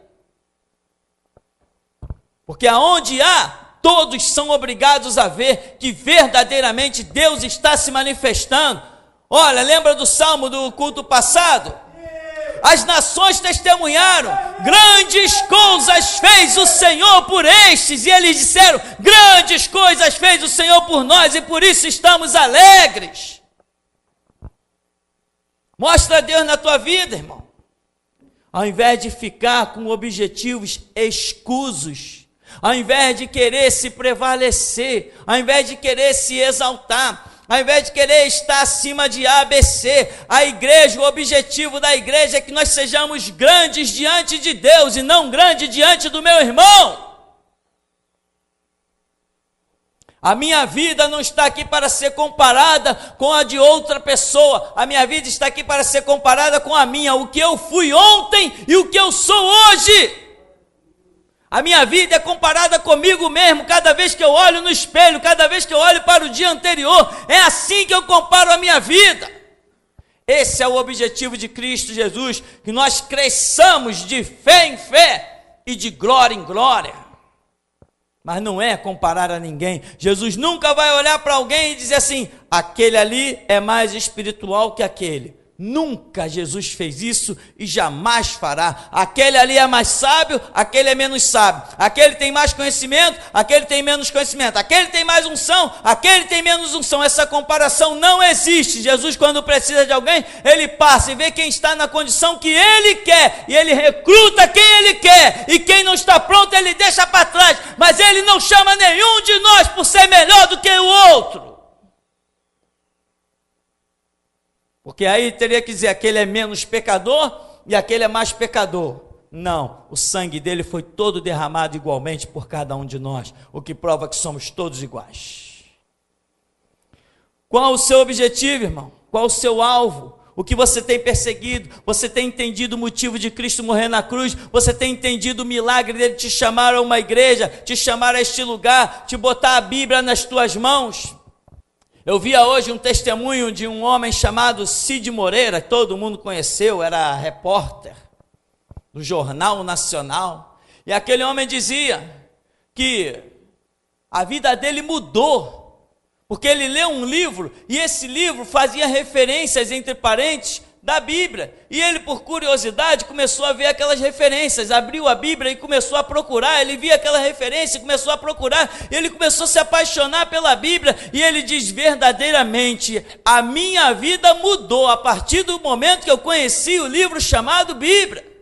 Porque aonde há, todos são obrigados a ver que verdadeiramente Deus está se manifestando. Olha, lembra do salmo do culto passado? As nações testemunharam: grandes coisas fez o Senhor por estes, e eles disseram: grandes coisas fez o Senhor por nós, e por isso estamos alegres. Mostra Deus na tua vida, irmão, ao invés de ficar com objetivos escusos, ao invés de querer se prevalecer, ao invés de querer se exaltar, ao invés de querer estar acima de A, B, C, a igreja, o objetivo da igreja é que nós sejamos grandes diante de Deus e não grande diante do meu irmão. A minha vida não está aqui para ser comparada com a de outra pessoa, a minha vida está aqui para ser comparada com a minha, o que eu fui ontem e o que eu sou hoje. A minha vida é comparada comigo mesmo, cada vez que eu olho no espelho, cada vez que eu olho para o dia anterior, é assim que eu comparo a minha vida. Esse é o objetivo de Cristo Jesus, que nós cresçamos de fé em fé e de glória em glória. Mas não é comparar a ninguém. Jesus nunca vai olhar para alguém e dizer assim: aquele ali é mais espiritual que aquele. Nunca Jesus fez isso e jamais fará. Aquele ali é mais sábio, aquele é menos sábio. Aquele tem mais conhecimento, aquele tem menos conhecimento. Aquele tem mais unção, aquele tem menos unção. Essa comparação não existe. Jesus, quando precisa de alguém, ele passa e vê quem está na condição que ele quer, e ele recruta quem ele quer, e quem não está pronto ele deixa para trás. Mas ele não chama nenhum de nós por ser melhor do que o outro. Porque aí teria que dizer: aquele é menos pecador e aquele é mais pecador. Não, o sangue dele foi todo derramado igualmente por cada um de nós, o que prova que somos todos iguais. Qual o seu objetivo, irmão? Qual o seu alvo? O que você tem perseguido? Você tem entendido o motivo de Cristo morrer na cruz? Você tem entendido o milagre dele te chamar a uma igreja, te chamar a este lugar, te botar a Bíblia nas tuas mãos? Eu via hoje um testemunho de um homem chamado Cid Moreira, que todo mundo conheceu, era repórter do Jornal Nacional, e aquele homem dizia que a vida dele mudou, porque ele leu um livro, e esse livro fazia referências, entre parênteses, da Bíblia, e ele, por curiosidade, começou a ver aquelas referências, abriu a Bíblia e começou a procurar, ele via aquela referência e começou a procurar, ele começou a se apaixonar pela Bíblia, e ele diz: verdadeiramente, a minha vida mudou a partir do momento que eu conheci o livro chamado Bíblia.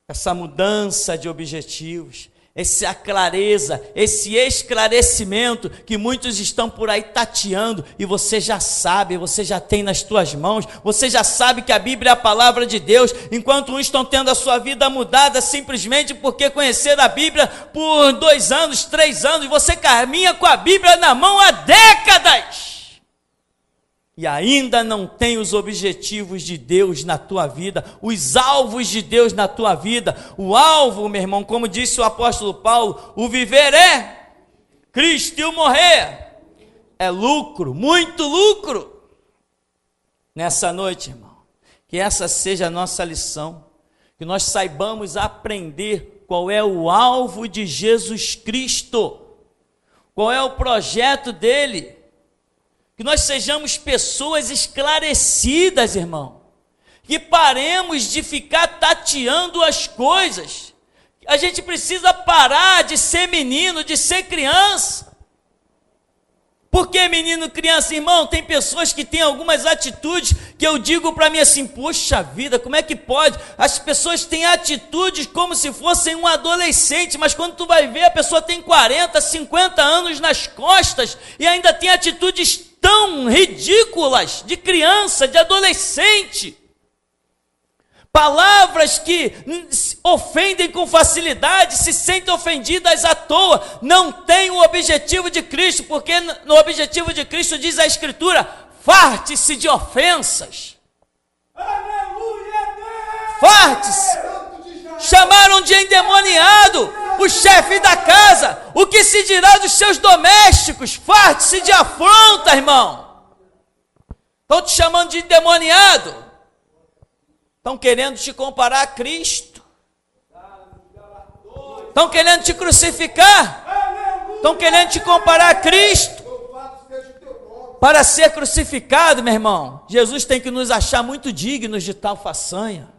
Essa mudança de objetivos, essa clareza, esse esclarecimento que muitos estão por aí tateando, e você já sabe, você já tem nas tuas mãos, você já sabe que a Bíblia é a palavra de Deus, enquanto uns estão tendo a sua vida mudada simplesmente porque conheceram a Bíblia por 2 anos, 3 anos, e você caminha com a Bíblia na mão há décadas, e ainda não tem os objetivos de Deus na tua vida, os alvos de Deus na tua vida. O alvo, meu irmão, como disse o apóstolo Paulo, o viver é Cristo e o morrer é lucro, muito lucro. Nessa noite, irmão, que essa seja a nossa lição, que nós saibamos aprender qual é o alvo de Jesus Cristo, qual é o projeto dele, que nós sejamos pessoas esclarecidas, irmão, que paremos de ficar tateando as coisas. A gente precisa parar de ser menino, de ser criança. Por que menino, criança, irmão? Tem pessoas que têm algumas atitudes que eu digo para mim assim: poxa vida, como é que pode? As pessoas têm atitudes como se fossem um adolescente, mas quando tu vai ver, a pessoa tem 40, 50 anos nas costas e ainda tem atitudes tão ridículas de criança, de adolescente. Palavras que ofendem com facilidade, se sentem ofendidas à toa, não tem o objetivo de Cristo, porque no objetivo de Cristo diz a Escritura: farte-se de ofensas. Farte-se. Chamaram de endemoniado o chefe da casa, o que se dirá dos seus domésticos? Farte-se de afronta, irmão. Estão te chamando de endemoniado. Estão querendo te comparar a Cristo. Estão querendo te crucificar. Estão querendo te comparar a Cristo. Para ser crucificado, meu irmão, Jesus tem que nos achar muito dignos de tal façanha.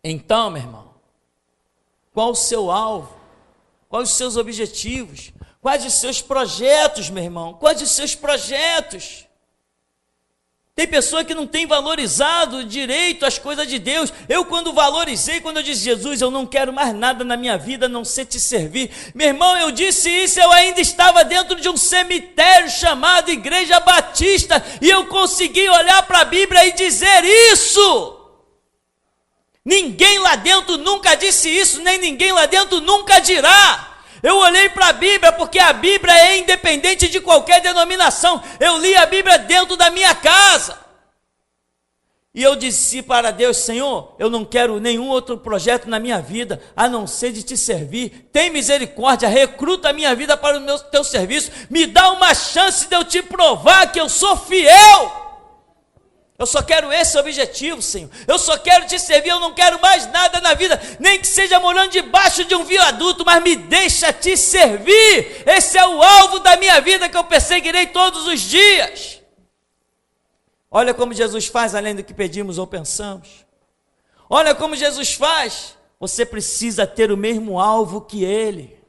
Então, meu irmão, qual o seu alvo? Quais os seus objetivos? Quais os seus projetos, meu irmão? Quais os seus projetos? Tem pessoa que não tem valorizado direito as coisas de Deus. Eu, quando valorizei, quando eu disse: Jesus, eu não quero mais nada na minha vida a não ser te servir. Meu irmão, eu disse isso, eu ainda estava dentro de um cemitério chamado Igreja Batista, e eu consegui olhar para a Bíblia e dizer isso. Ninguém lá dentro nunca disse isso, nem ninguém lá dentro nunca dirá. Eu olhei para a Bíblia, porque a Bíblia é independente de qualquer denominação. Eu li a Bíblia dentro da minha casa. E eu disse para Deus: Senhor, eu não quero nenhum outro projeto na minha vida, a não ser de te servir. Tem misericórdia, recruta a minha vida para o teu serviço. Me dá uma chance de eu te provar que eu sou fiel. Eu só quero esse objetivo, Senhor. Eu só quero te servir, eu não quero mais nada na vida, nem que seja morando debaixo de um viaduto, mas me deixa te servir. Esse é o alvo da minha vida, que eu perseguirei todos os dias. Olha como Jesus faz além do que pedimos ou pensamos. Olha como Jesus faz. Você precisa ter o mesmo alvo que Ele.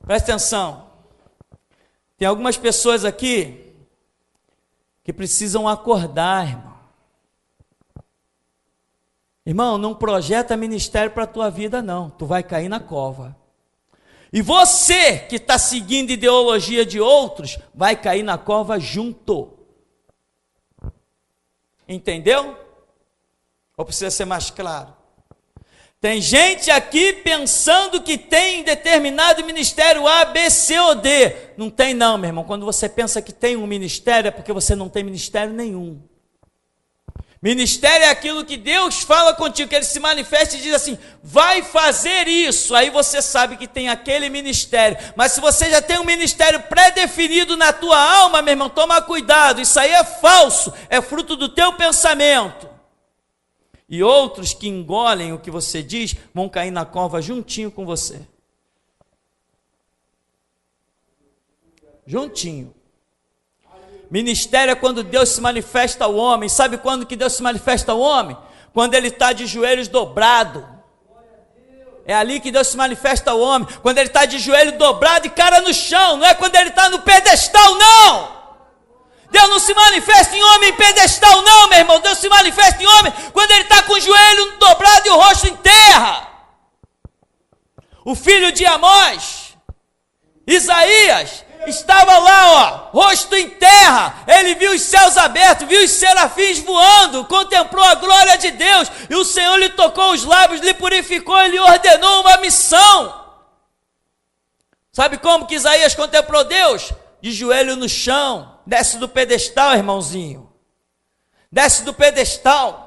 Presta atenção. Tem algumas pessoas aqui que precisam acordar, irmão. Irmão, não projeta ministério para a tua vida, não. Tu vai cair na cova. E você que está seguindo ideologia de outros, vai cair na cova junto. Entendeu? Ou precisa ser mais claro? Tem gente aqui pensando que tem determinado ministério A, B, C ou D. Não tem não, meu irmão. Quando você pensa que tem um ministério, é porque você não tem ministério nenhum. Ministério é aquilo que Deus fala contigo, que Ele se manifesta e diz assim: vai fazer isso. Aí você sabe que tem aquele ministério. Mas se você já tem um ministério pré-definido na tua alma, meu irmão, toma cuidado. Isso aí é falso, é fruto do teu pensamento. E outros que engolem o que você diz vão cair na cova juntinho com você. Juntinho. Ministério é quando Deus se manifesta ao homem. Sabe quando que Deus se manifesta ao homem? Quando ele está de joelhos dobrado. É ali que Deus se manifesta ao homem. Quando ele está de joelho dobrado e cara no chão. Não é quando ele está no pedestal, não. Deus não se manifesta em homem em pedestal, não, meu irmão. Deus se manifesta em homem quando ele está com o joelho dobrado e o rosto em terra. O filho de Amós, Isaías, estava lá, rosto em terra. Ele viu os céus abertos, viu os serafins voando, contemplou a glória de Deus, e o Senhor lhe tocou os lábios, lhe purificou e lhe ordenou uma missão. Sabe como que Isaías contemplou Deus? De joelho no chão. Desce do pedestal, irmãozinho. Desce do pedestal.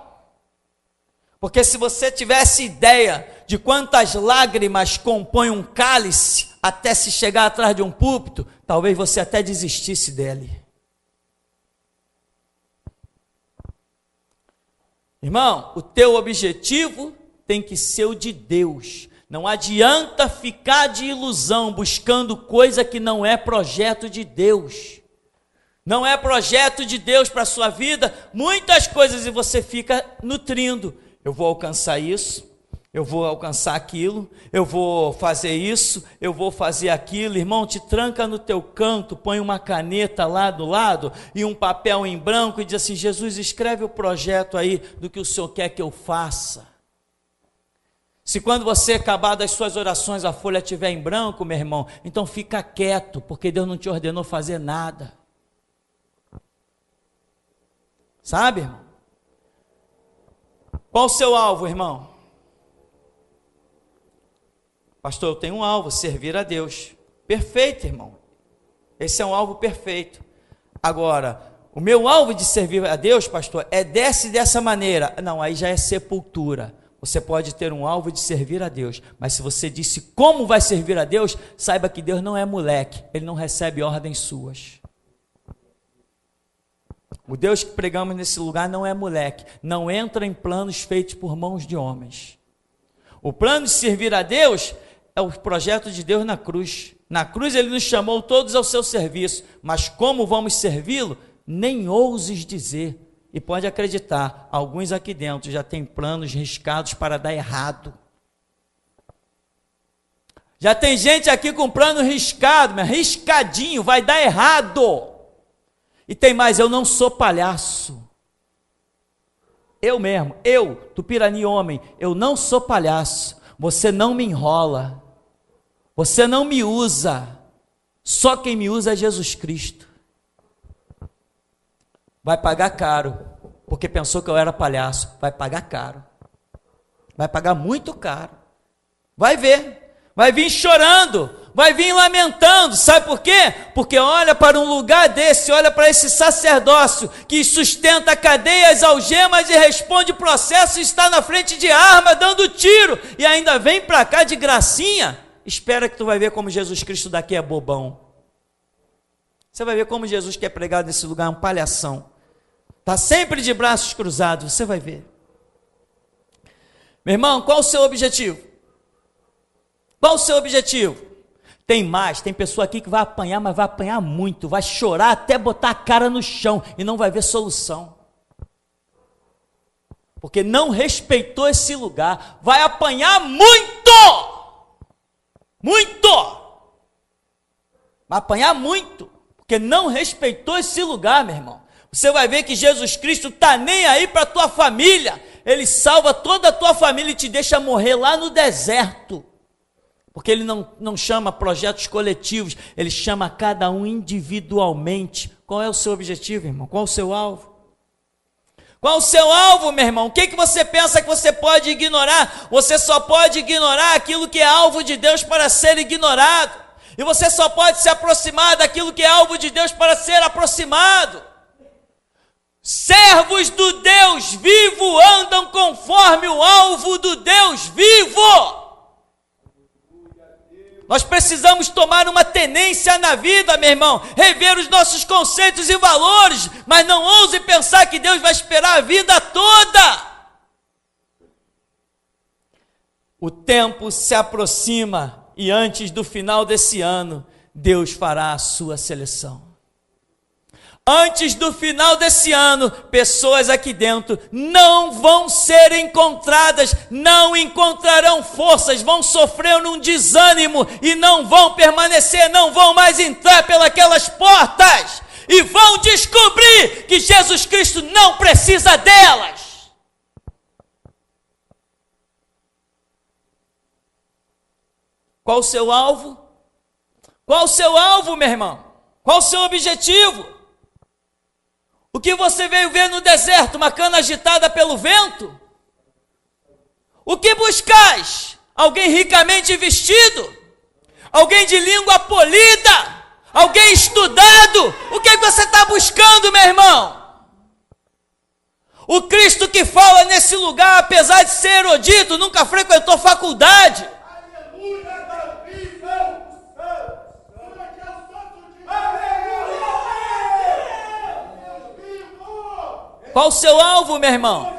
Porque se você tivesse ideia de quantas lágrimas compõem um cálice até se chegar atrás de um púlpito, talvez você até desistisse dele. Irmão, o teu objetivo tem que ser o de Deus. Não adianta ficar de ilusão buscando coisa que não é projeto de Deus. Não é projeto de Deus para a sua vida, muitas coisas, e você fica nutrindo. Eu vou alcançar isso, eu vou alcançar aquilo, eu vou fazer isso, eu vou fazer aquilo. Irmão, te tranca no teu canto, põe uma caneta lá do lado e um papel em branco e diz assim: Jesus, escreve o projeto aí do que o Senhor quer que eu faça. Se quando você acabar das suas orações a folha estiver em branco, meu irmão, então fica quieto, porque Deus não te ordenou fazer nada. Sabe, irmão? Qual o seu alvo, irmão? Pastor, eu tenho um alvo, servir a Deus. Perfeito, irmão. Esse é um alvo perfeito. Agora, o meu alvo de servir a Deus, pastor, é dessa maneira. Não, aí já é sepultura. Você pode ter um alvo de servir a Deus, mas se você disse como vai servir a Deus, saiba que Deus não é moleque, Ele não recebe ordens suas. O Deus que pregamos nesse lugar não é moleque, não entra em planos feitos por mãos de homens. O plano de servir a Deus é o projeto de Deus na cruz. Na cruz Ele nos chamou todos ao seu serviço, mas como vamos servi-lo, nem ouses dizer. E pode acreditar, alguns aqui dentro já têm planos riscados para dar errado. Já tem gente aqui com plano riscado, mas riscadinho, vai dar errado. E tem mais, eu não sou palhaço. Eu mesmo, Tupirani homem, eu não sou palhaço. Você não me enrola. Você não me usa. Só quem me usa é Jesus Cristo. Vai pagar caro, porque pensou que eu era palhaço. Vai pagar caro. Vai pagar muito caro. Vai ver. Vai vir chorando. Vai vir lamentando. Sabe por quê? Porque olha para um lugar desse, olha para esse sacerdócio que sustenta cadeias, algemas e responde processo e está na frente de arma dando tiro e ainda vem para cá de gracinha. Espera que tu vai ver como Jesus Cristo daqui é bobão. Você vai ver como Jesus quer pregar nesse lugar, um palhação. Está sempre de braços cruzados, você vai ver. Meu irmão, qual o seu objetivo? Qual o seu objetivo? Tem mais, tem pessoa aqui que vai apanhar, mas vai apanhar muito, vai chorar até botar a cara no chão e não vai ver solução. Porque não respeitou esse lugar, vai apanhar muito! Muito! Vai apanhar muito. Porque não respeitou esse lugar, meu irmão. Você vai ver que Jesus Cristo está nem aí para a tua família. Ele salva toda a tua família e te deixa morrer lá no deserto. Porque Ele não chama projetos coletivos, Ele chama cada um individualmente. Qual é o seu objetivo, irmão? Qual é o seu alvo? Qual o seu alvo, meu irmão? O que você pensa que você pode ignorar? Você só pode ignorar aquilo que é alvo de Deus para ser ignorado. E você só pode se aproximar daquilo que é alvo de Deus para ser aproximado. Servos do Deus vivo andam conforme o alvo do Deus vivo. Nós precisamos tomar uma tenência na vida, meu irmão, rever os nossos conceitos e valores, mas não ouse pensar que Deus vai esperar a vida toda. O tempo se aproxima. E antes do final desse ano, Deus fará a sua seleção. Antes do final desse ano, pessoas aqui dentro não vão ser encontradas, não encontrarão forças, vão sofrer um desânimo e não vão permanecer, não vão mais entrar pelas portas e vão descobrir que Jesus Cristo não precisa delas. Qual o seu alvo? Qual o seu alvo, meu irmão? Qual o seu objetivo? O que você veio ver no deserto? Uma cana agitada pelo vento? O que buscais? Alguém ricamente vestido? Alguém de língua polida? Alguém estudado? O que você está buscando, meu irmão? O Cristo que fala nesse lugar, apesar de ser erudito, nunca frequentou faculdade. Qual o seu alvo, meu irmão?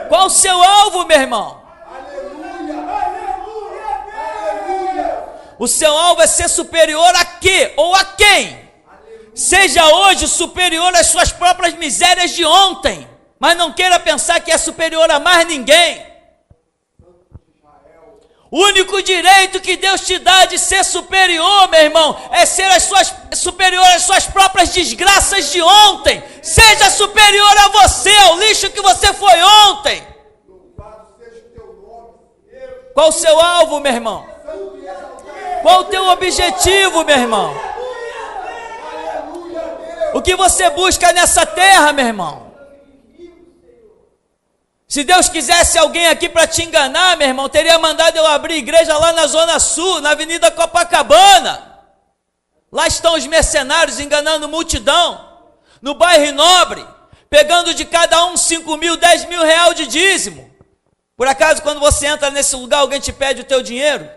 Qual o seu alvo, meu irmão? O seu alvo é ser superior a quê? Ou a quem? Seja hoje superior às suas próprias misérias de ontem, mas não queira pensar que é superior a mais ninguém. O único direito que Deus te dá de ser superior, meu irmão, é ser superior às suas próprias desgraças de ontem. Seja superior a você, ao lixo que você foi ontem. Qual o seu alvo, meu irmão? Qual o teu objetivo, meu irmão? O que você busca nessa terra, meu irmão? Se Deus quisesse alguém aqui para te enganar, meu irmão, teria mandado eu abrir igreja lá na Zona Sul, na Avenida Copacabana. Lá estão os mercenários enganando multidão. No bairro Nobre, pegando de cada um 5 mil, 10 mil reais de dízimo. Por acaso, quando você entra nesse lugar, alguém te pede o teu dinheiro?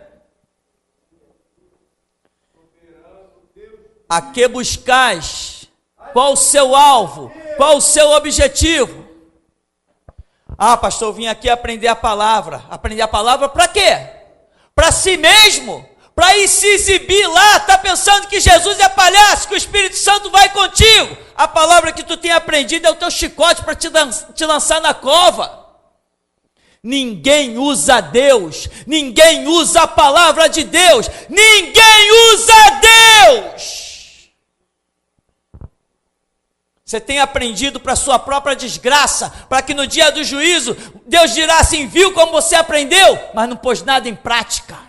A que buscais? Qual o seu alvo? Qual o seu objetivo? Ah, pastor, eu vim aqui aprender a palavra. Aprender a palavra para quê? Para si mesmo? Para ir se exibir lá? Está pensando que Jesus é palhaço, que o Espírito Santo vai contigo? A palavra que tu tem aprendido é o teu chicote para te lançar na cova. Ninguém usa Deus, ninguém usa a palavra de Deus, ninguém usa Deus. Você tem aprendido para a sua própria desgraça, para que no dia do juízo, Deus dirá assim, viu como você aprendeu, mas não pôs nada em prática.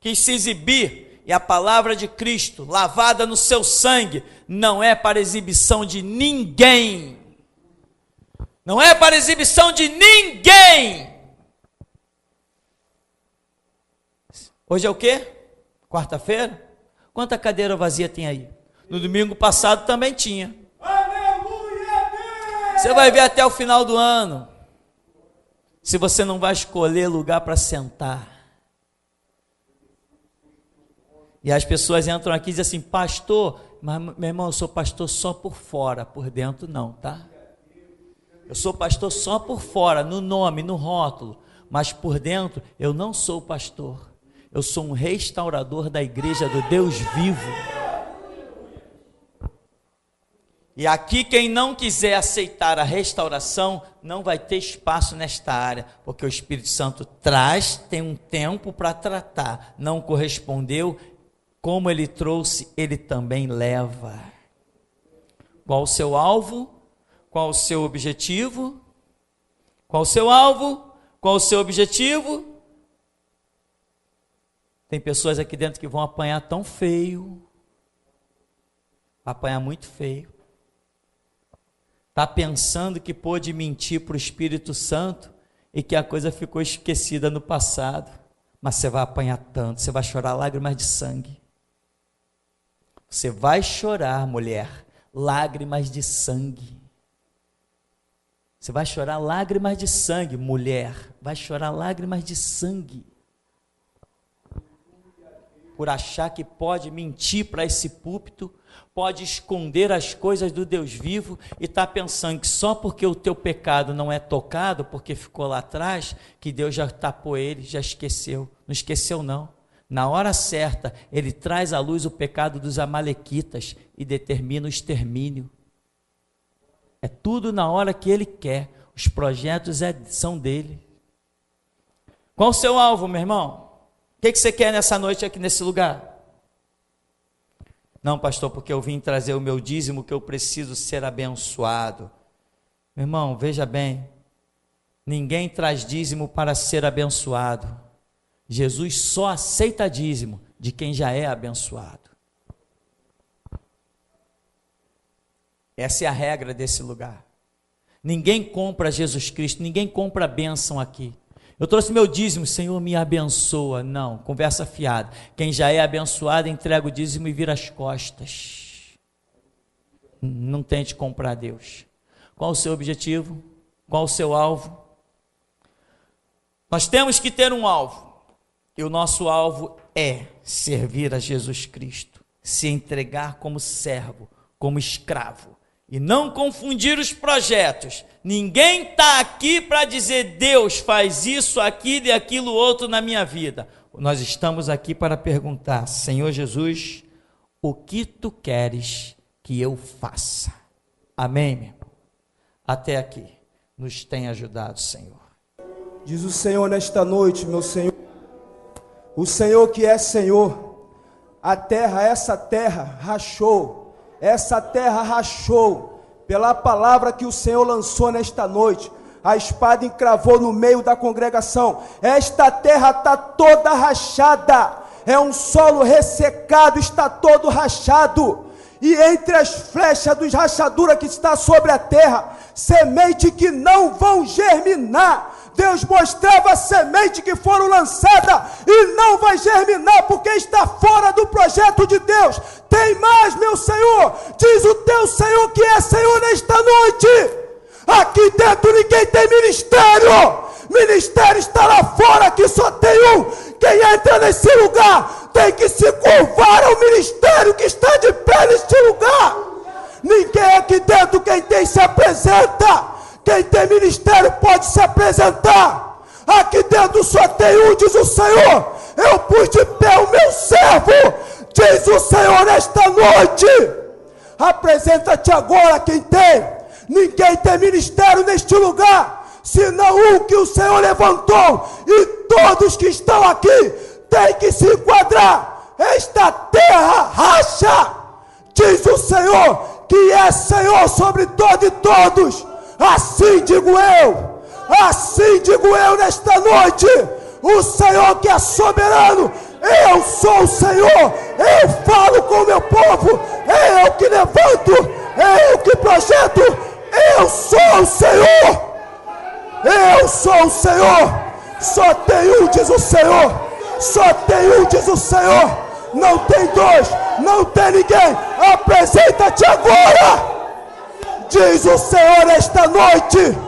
Quis se exibir, e a palavra de Cristo, lavada no seu sangue, não é para exibição de ninguém. Não é para exibição de ninguém. Hoje é o quê? Quarta-feira? Quanta cadeira vazia tem aí? No domingo passado também tinha. Você vai ver até o final do ano, se você não vai escolher lugar para sentar. E as pessoas entram aqui e dizem assim, pastor, mas meu irmão, eu sou pastor só por fora, por dentro não, tá? Eu sou pastor só por fora, no nome, no rótulo, mas por dentro eu não sou pastor. Eu sou um restaurador da igreja do Deus vivo. E aqui quem não quiser aceitar a restauração, não vai ter espaço nesta área, porque o Espírito Santo tem um tempo para tratar, não correspondeu, como ele trouxe, ele também leva. Qual o seu alvo? Qual o seu objetivo? Qual o seu alvo? Qual o seu objetivo? Tem pessoas aqui dentro que vão apanhar tão feio, apanhar muito feio. Está pensando que pôde mentir para o Espírito Santo e que a coisa ficou esquecida no passado. Mas você vai apanhar tanto, você vai chorar lágrimas de sangue. Você vai chorar, mulher, lágrimas de sangue. Você vai chorar lágrimas de sangue, mulher, vai chorar lágrimas de sangue. Por achar que pode mentir para esse púlpito, pode esconder as coisas do Deus vivo e está pensando que só porque o teu pecado não é tocado, porque ficou lá atrás, que Deus já tapou ele, já esqueceu. Não esqueceu não. Na hora certa, ele traz à luz o pecado dos amalequitas e determina o extermínio. É tudo na hora que ele quer. Os projetos são dele. Qual o seu alvo, meu irmão? O que você quer nessa noite aqui nesse lugar? Não, pastor, porque eu vim trazer o meu dízimo, que eu preciso ser abençoado. Meu irmão, veja bem, ninguém traz dízimo para ser abençoado. Jesus só aceita dízimo de quem já é abençoado. Essa é a regra desse lugar. Ninguém compra Jesus Cristo, ninguém compra bênção aqui. Eu trouxe meu dízimo, Senhor, me abençoa. Não, conversa fiada. Quem já é abençoado, entrega o dízimo e vira as costas. Não tente comprar Deus. Qual o seu objetivo? Qual o seu alvo? Nós temos que ter um alvo. E o nosso alvo é servir a Jesus Cristo. Se entregar como servo, como escravo. E não confundir os projetos. Ninguém está aqui para dizer, Deus faz isso, aquilo e aquilo outro na minha vida. Nós estamos aqui para perguntar, Senhor Jesus, o que tu queres que eu faça? Amém, meu irmão? Até aqui, nos tem ajudado, Senhor. Diz o Senhor nesta noite, meu Senhor, o Senhor que é Senhor, a terra, essa terra rachou, pela palavra que o Senhor lançou nesta noite, a espada encravou no meio da congregação, esta terra está toda rachada, é um solo ressecado, está todo rachado, e entre as flechas dos rachaduras que está sobre a terra, semente que não vão germinar. Deus mostrava a semente que foram lançada e não vai germinar porque está fora do projeto de Deus. Tem mais, meu Senhor, diz o teu Senhor que é Senhor nesta noite. Aqui dentro ninguém tem ministério. Ministério está lá fora, que só tem um. Quem entra nesse lugar tem que se curvar ao ministério que está de pé neste lugar. Ninguém aqui dentro, quem tem se apresenta. Quem tem ministério pode se apresentar. Aqui dentro só tem um, diz o Senhor. Eu pus de pé o meu servo, diz o Senhor nesta noite. Apresenta-te agora quem tem. Ninguém tem ministério neste lugar, senão um que o Senhor levantou. E todos que estão aqui têm que se enquadrar. Esta terra racha, diz o Senhor, que é Senhor sobre todo e todos. Assim digo eu nesta noite, o Senhor que é soberano, eu sou o Senhor, eu falo com o meu povo, é eu que levanto, é eu que projeto, eu sou o Senhor, só tem um, diz o Senhor, não tem dois, não tem ninguém, apresenta-te agora. Diz o Senhor esta noite,